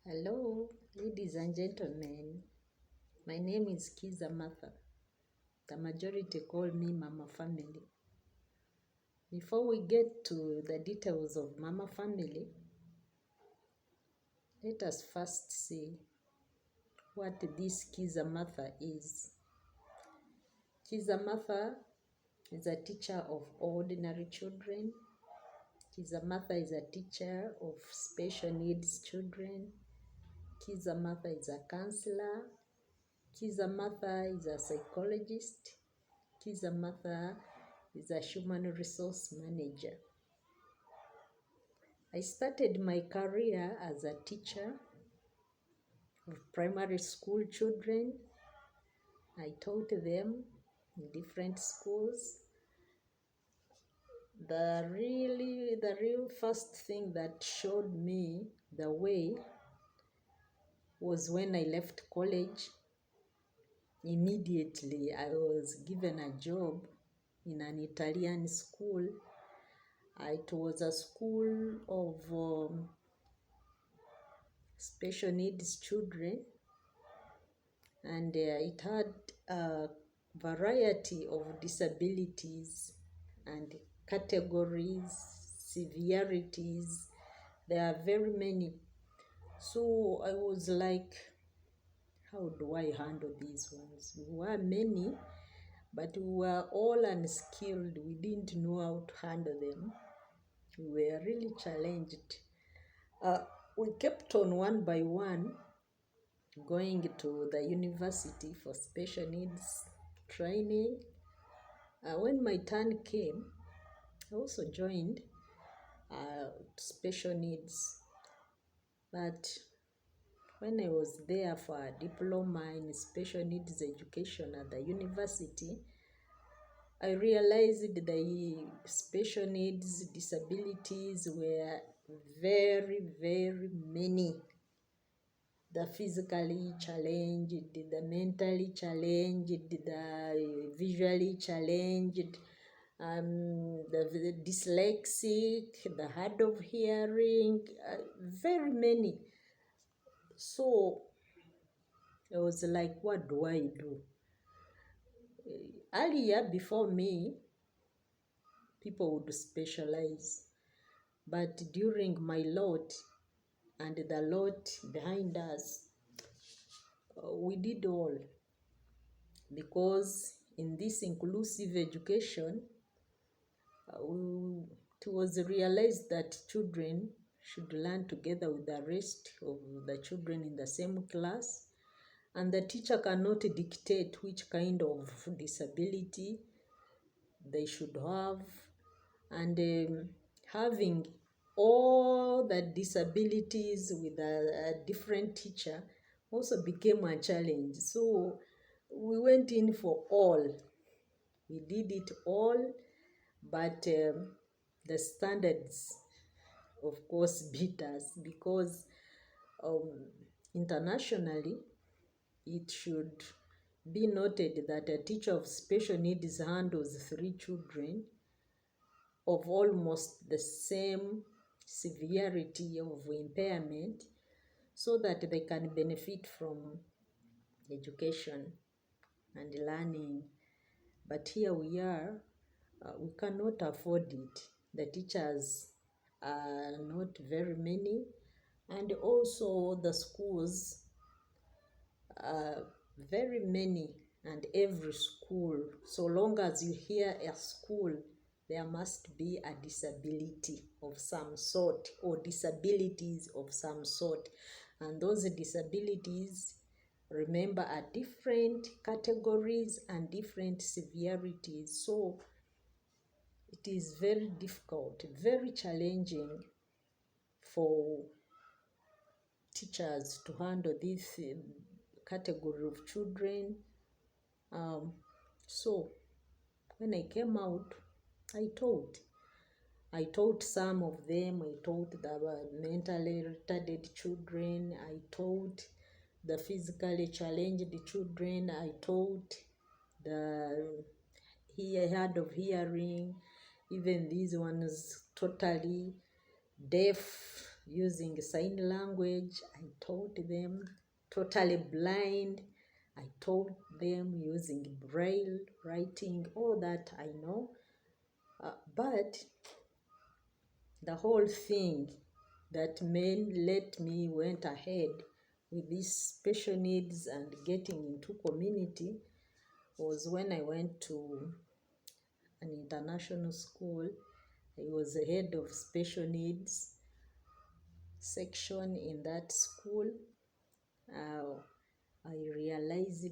Hello, ladies and gentlemen. My name is Kiiza Martha. The majority call me Mama Family. Before we get to the details of Mama Family, let us first see what this Kiiza Martha is. Kiiza Martha is a teacher of ordinary children. Kiiza Martha is a teacher of special needs children. Kiiza Martha is a counselor. Kiiza Martha is a psychologist. Kiiza Martha is a human resource manager. I started my career as a teacher of primary school children. I taught them in different schools. The real first thing that showed me the way was when I left college. Immediately, I was given a job in an Italian school. It was a school of special needs children, and it had a variety of disabilities and categories, severities. There are very many. So I was like, how do I handle these ones? We were many, but we were all unskilled. We didn't know how to handle them. We were really challenged. We kept on one by one going to the university for special needs training. When my turn came, I also joined special needs. But when I was there for a diploma in special needs education at the university, I realized the special needs disabilities were very, very many. The physically challenged, the mentally challenged, the visually challenged, the dyslexic, the hard of hearing, very many. So I was like, what do I do? Earlier, before me, people would specialize. But during my lot and the lot behind us, we did all. Because in this inclusive education, it was realized that children should learn together with the rest of the children in the same class, and the teacher cannot dictate which kind of disability they should have, and having all the disabilities with a different teacher also became a challenge. So we went in for all. We did it all, but the standards, of course, beat us, because internationally, it should be noted that a teacher of special needs handles 3 children of almost the same severity of impairment, so that they can benefit from education and learning. But here we are, we cannot afford it. The teachers are not very many, and also the schools are very many, and every school, so long as you hear a school, there must be a disability of some sort or disabilities of some sort. And those disabilities, remember, are different categories and different severities. So it is very difficult, very challenging for teachers to handle this category of children. So when I came out, I taught some of them. I taught the mentally retarded children. I taught the physically challenged children. I taught the hard of hearing, even these ones totally deaf. using sign language. I taught them. Totally blind, I taught them using braille writing. All that I know. But the whole thing that let me went ahead with these special needs and getting into community was when I went to an international school. I was the head of special needs section in that school. I realized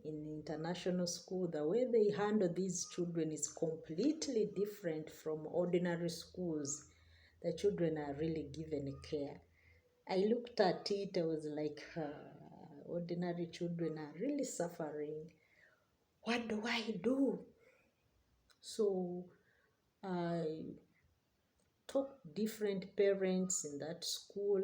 in international school the way they handle these children is completely different from ordinary schools. The children are really given care. I looked at it, I was like, ordinary children are really suffering. What do I do? So I talked different parents in that school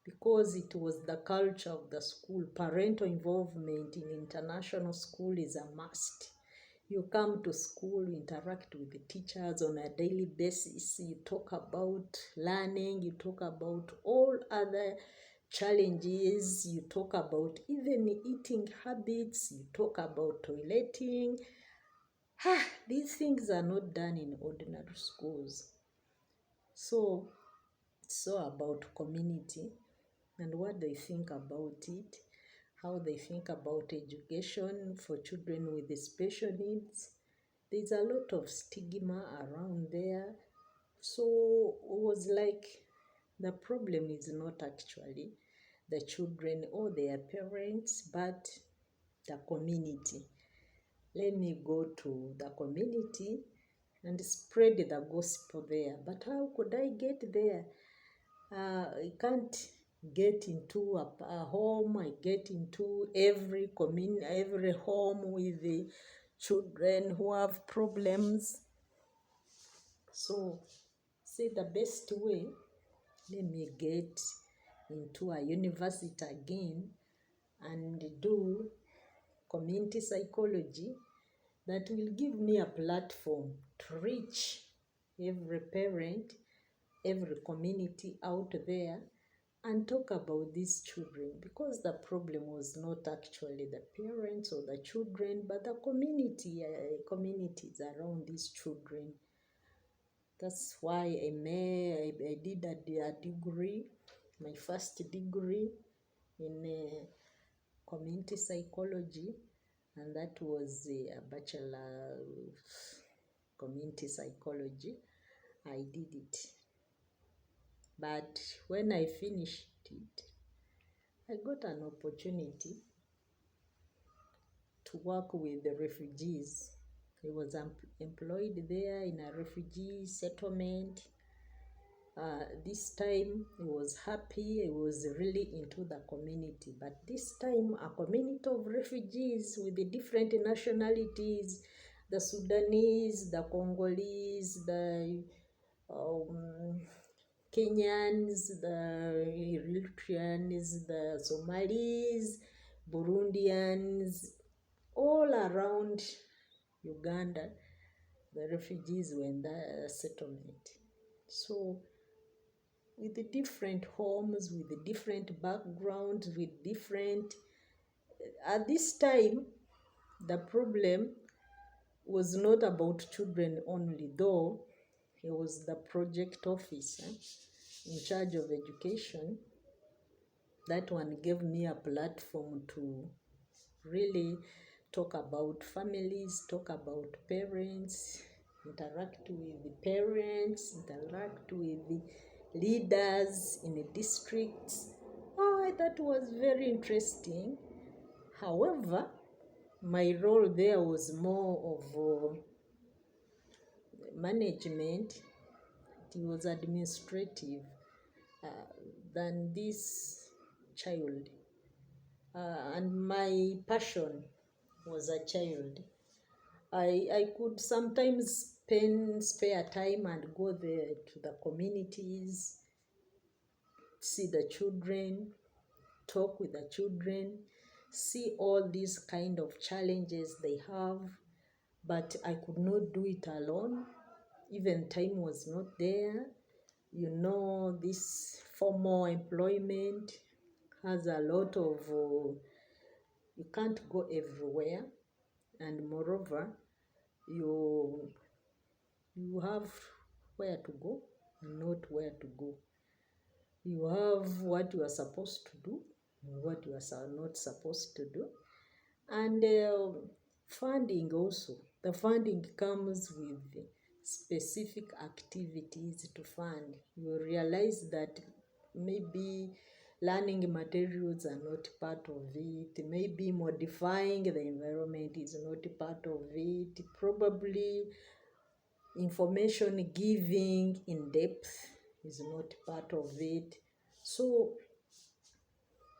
because it was the culture of the school. Parental involvement in international school is a must. You come to school, you interact with the teachers on a daily basis, you talk about learning, you talk about all other challenges, you talk about even eating habits, you talk about toileting. These things are not done in ordinary schools. So it's so about community and what they think about it, how they think about education for children with special needs. There's a lot of stigma around there. So it was like the problem is not actually the children or their parents, but the community. Let me go to the community and spread the gospel there. But how could I get there? I can't get into a home. I get into every home with the children who have problems. So, say the best way, let me get into a university again and do community psychology that will give me a platform to reach every parent, every community out there and talk about these children, because the problem was not actually the parents or the children, but the communities around these children. That's why I did a degree, my first degree in community psychology, and that was a Bachelor of Community Psychology. I did it. But when I finished it, I got an opportunity to work with the refugees. I was employed there in a refugee settlement. This time I was happy, I was really into the community. But this time a community of refugees with the different nationalities, the Sudanese, the Congolese, the Kenyans, the Eritreans, the Somalis, Burundians, all around Uganda, the refugees were in the settlement. So, with the different homes, with the different backgrounds, with different... At this time, the problem was not about children only, though he was the project officer in charge of education. That one gave me a platform to really talk about families, talk about parents, interact with the parents, interact with the leaders in the districts. That was very interesting. However, my role there was more of management. It was administrative than this child. And my passion was a child. I could sometimes spare time and go there to the communities, see the children, talk with the children, see all these kind of challenges they have. But I could not do it alone. Even time was not there. This formal employment has a lot of, you can't go everywhere, and moreover, you have where to go and not where to go. You have what you are supposed to do and what you are not supposed to do. And funding also. The funding comes with specific activities to fund. You realize that maybe learning materials are not part of it. Maybe modifying the environment is not part of it. Probably information giving in depth is not part of it. So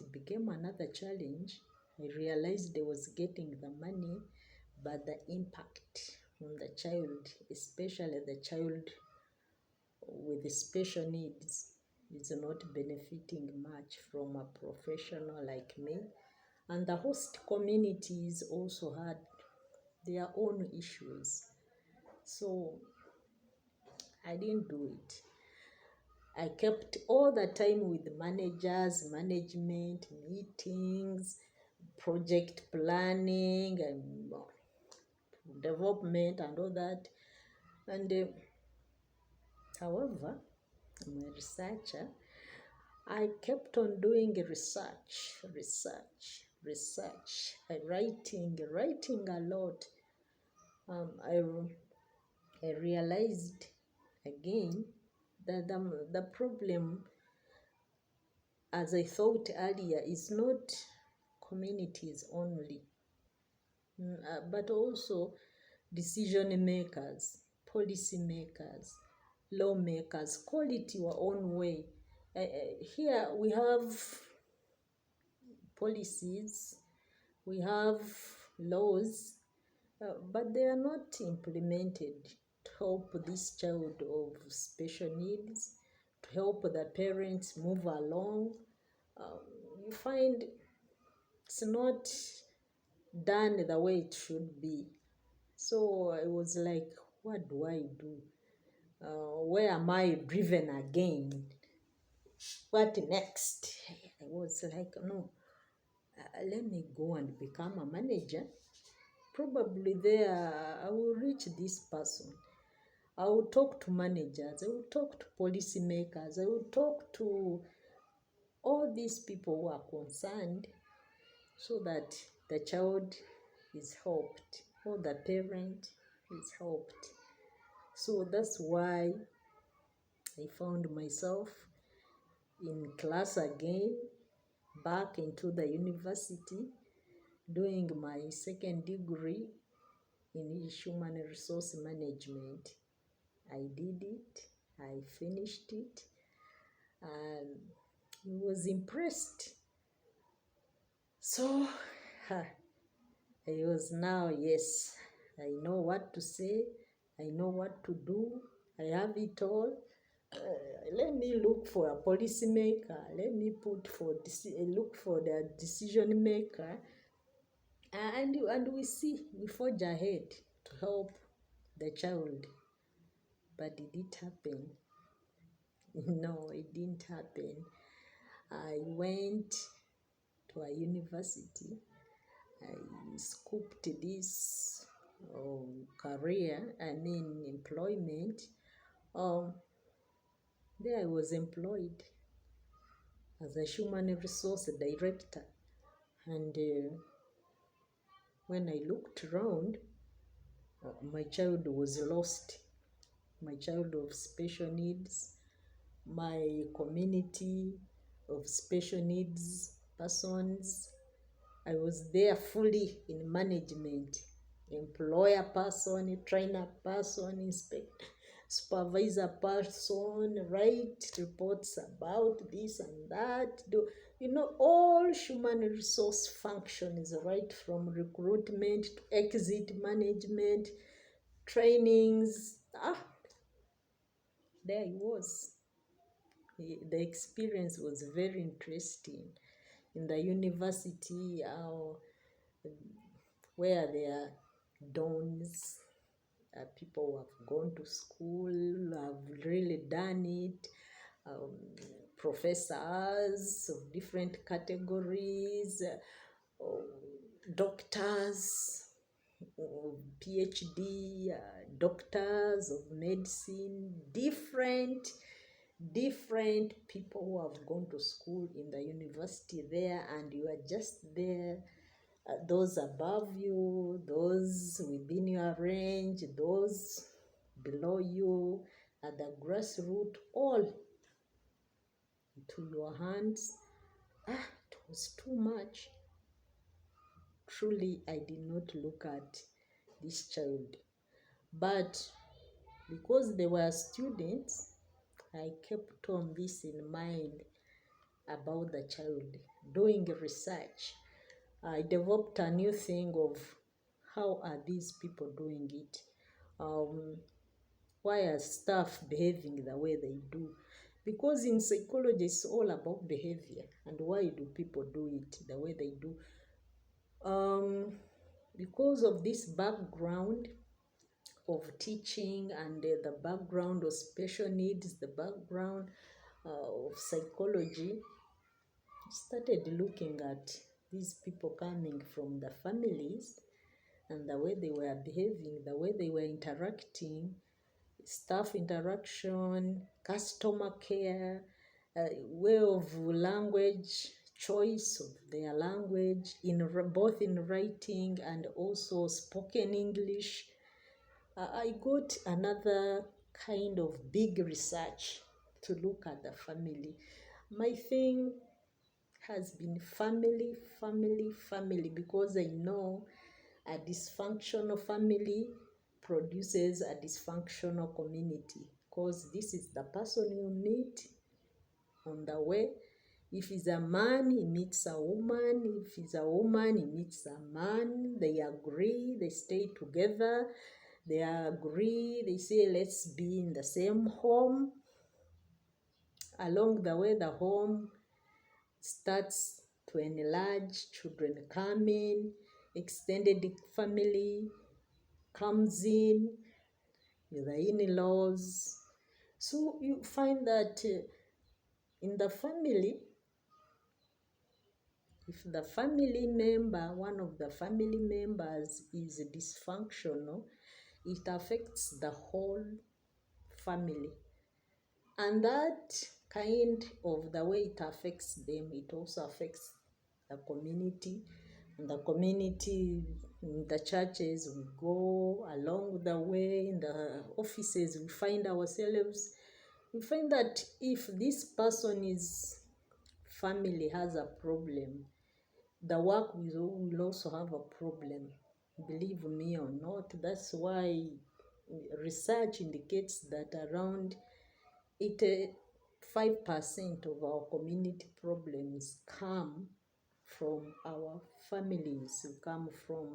it became another challenge. I realized I was getting the money, but the impact on the child, especially the child with special needs, is not benefiting much from a professional like me. And the host communities also had their own issues. So I didn't do it. I kept all the time with managers, management, meetings, project planning, and development, and all that. And however, I'm a researcher. I kept on doing research, writing a lot. I realized again that the problem, as I thought earlier, is not communities only, but also decision makers, policy makers, lawmakers. Call it your own way. Here we have policies, we have laws, but they are not implemented to help this child of special needs, to help the parents move along. You find it's not done the way it should be. So I was like, what do I do? Where am I driven again? What next? I was like, no, let me go and become a manager. Probably there I will reach this person. I will talk to managers, I will talk to policy makers, I will talk to all these people who are concerned, so that the child is helped or the parent is helped. So that's why I found myself in class again, back into the university, doing my second degree in human resource management. I did it, I finished it, and I was impressed. So I was now, yes, I know what to say, I know what to do, I have it all. Let me look for a policy maker, let me look for the decision maker, and we forge ahead to help the child. But did it happen? No, it didn't happen. I went to a university, I scooped this employment. There I was employed as a human resource director. And when I looked around, my child was lost. My child of special needs, my community of special needs persons. I was there fully in management, employer person, trainer person, supervisor person, write reports about this and that. All human resource functions, right from recruitment to exit management, trainings. There I was. The experience was very interesting. In the university, where there are dons, people who have gone to school, have really done it, professors of different categories, doctors, PhD, doctors of medicine, different people who have gone to school in the university there, and you are just there. Those above you, those within your range, those below you, at the grassroots, all into your hands. It was too much. Truly, I did not look at this child. But because they were students, I kept on this in mind about the child. Doing research, I developed a new thing of how are these people doing it? Why are staff behaving the way they do? Because in psychology, it's all about behavior and why do people do it the way they do. Because of this background of teaching and the background of special needs, the background of psychology, started looking at these people coming from the families and the way they were behaving, the way they were interacting, staff interaction, customer care, way of language, choice of their language, both in writing and also spoken English. I got another kind of big research to look at the family. My thing has been family, because I know a dysfunctional family produces a dysfunctional community, because this is the person you meet on the way. If he's a man, he meets a woman. If he's a woman, he meets a man. They agree, they stay together. They agree, they say, let's be in the same home. Along the way, the home starts to enlarge, children come in, extended family comes in, the in-laws. So you find that in the family, if the family member, one of the family members is dysfunctional, it affects the whole family. And that kind of the way it affects them, it also affects the community. And the community, in the churches, we go along the way, in the offices, we find ourselves. We find that if this person's family has a problem, the work will also have a problem. Believe me or not, that's why research indicates that around 85% of our community problems come from our families,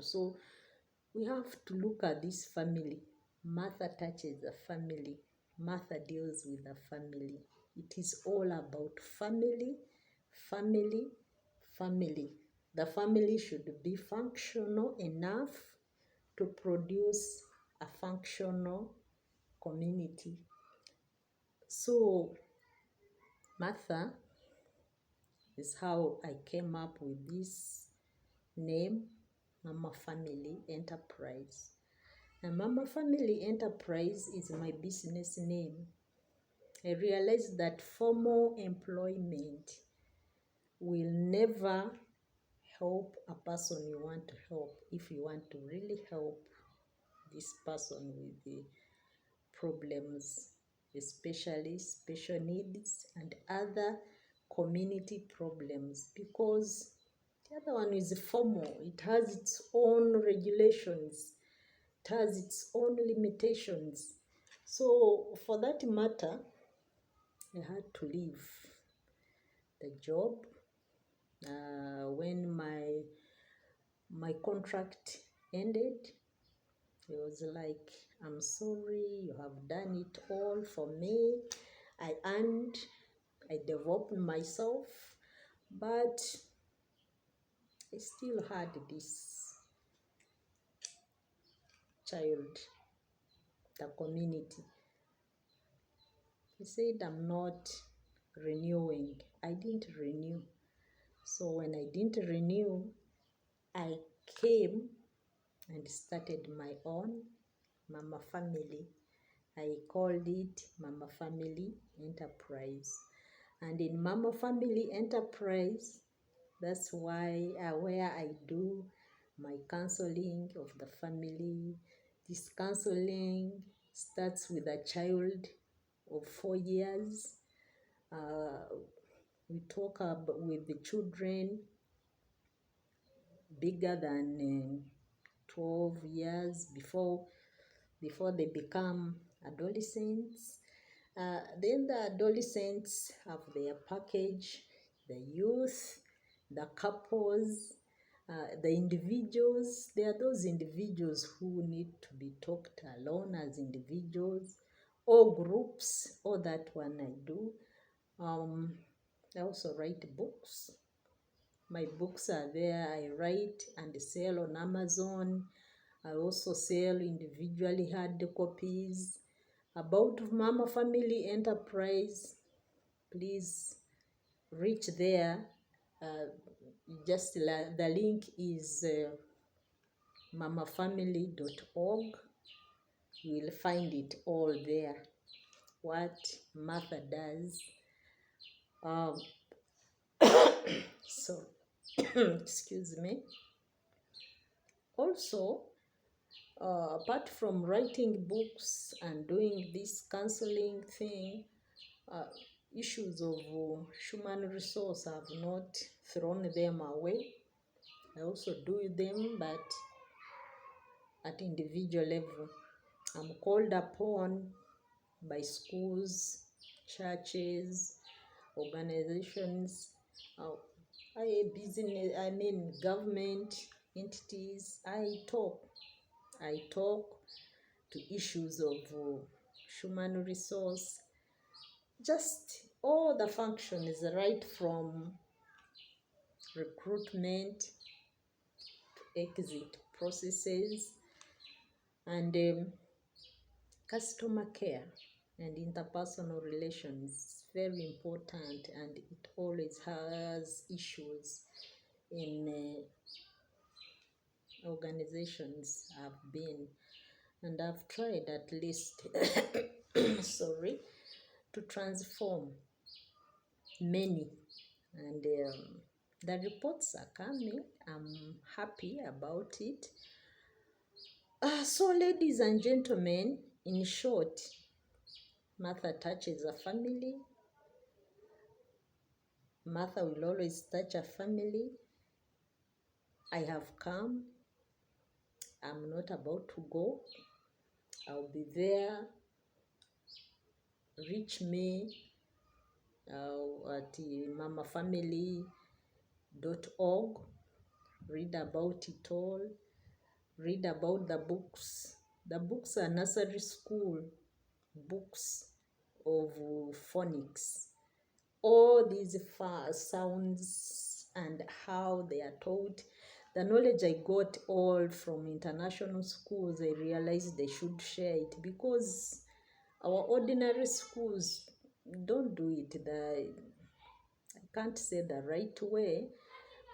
So we have to look at this family. Martha touches the family. Martha deals with the family. It is all about family, family, family. The family should be functional enough to produce a functional community. So Martha is how I came up with this name, Mama Family Enterprise. And Mama Family Enterprise is my business name. I realized that formal employment will never help a person you want to help if you want to really help this person with the problems, especially special needs and other community problems, because the other one is formal. It has its own regulations, it has its own limitations. So for that matter, I had to leave the job when my contract ended. It was like, I'm sorry, you have done it all for me. I earned, I developed myself, but I still had this child, the community. I said, I'm not renewing. I didn't renew. So when I didn't renew, I came and started my own Mama Family. I called it Mama Family Enterprise. And in Mama Family Enterprise, that's where I do my counseling of the family. This counseling starts with a child of 4 years. We talk about with the children bigger than 12 years before they become adolescents. Then the adolescents have their package, the youth, the couples, the individuals. There are those individuals who need to be talked alone as individuals, or groups, or that one I do. I also write books. My books are there. I write and sell on Amazon. I also sell individually hard copies. About Mama Family Enterprise, please reach there. The link is mamafamily.org. You will find it all there, what Martha does. So, excuse me. Also, apart from writing books and doing this counseling thing, issues of human resource have not thrown them away. I also do them, but at individual level. I'm called upon by schools, churches, organizations, government entities. I talk to issues of human resource, just all the functions, right from recruitment to exit processes, and customer care and interpersonal relations. Very important, and it always has issues in organizations I've been, and I've tried at least to transform many, and the reports are coming. I'm happy about it. So ladies and gentlemen, in short, Martha touches a family. Martha will always touch a family. I have come. I'm not about to go. I'll be there. Reach me at mamafamily.org. Read about it all. Read about the books. The books are nursery school books of phonics. All these sounds and how they are taught. The knowledge I got all from international schools, I realized they should share it, because our ordinary schools don't do it I can't say the right way,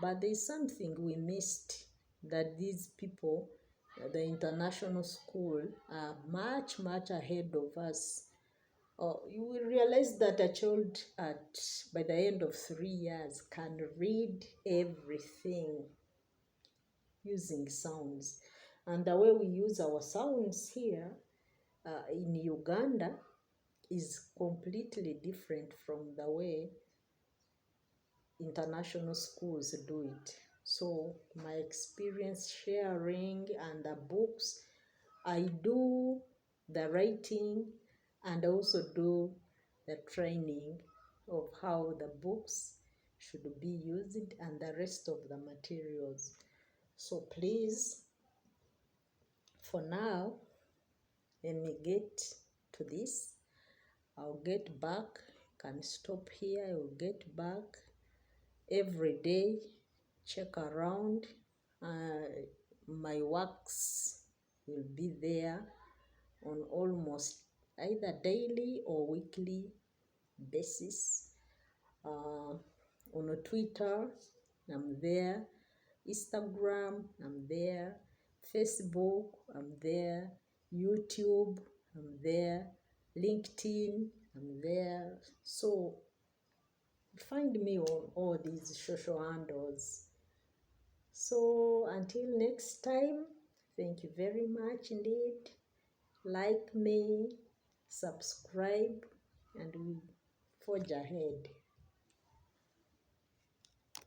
but there's something we missed, that these people, the international school, are much, much ahead of us. You will realize that a child by the end of 3 years can read everything using sounds. And the way we use our sounds here in Uganda is completely different from the way international schools do it. So my experience sharing and the books, I do the writing and also do the training of how the books should be used and the rest of the materials. So please, for now, let me get to this. I'll get back. Can stop here. I will get back every day. Check around. My works will be there on almost either daily or weekly basis. on Twitter, I'm there. Instagram, I'm there. Facebook, I'm there. YouTube, I'm there. LinkedIn, I'm there. So find me on all these social handles. So until next time, thank you very much indeed. Like me, subscribe, and we forge ahead.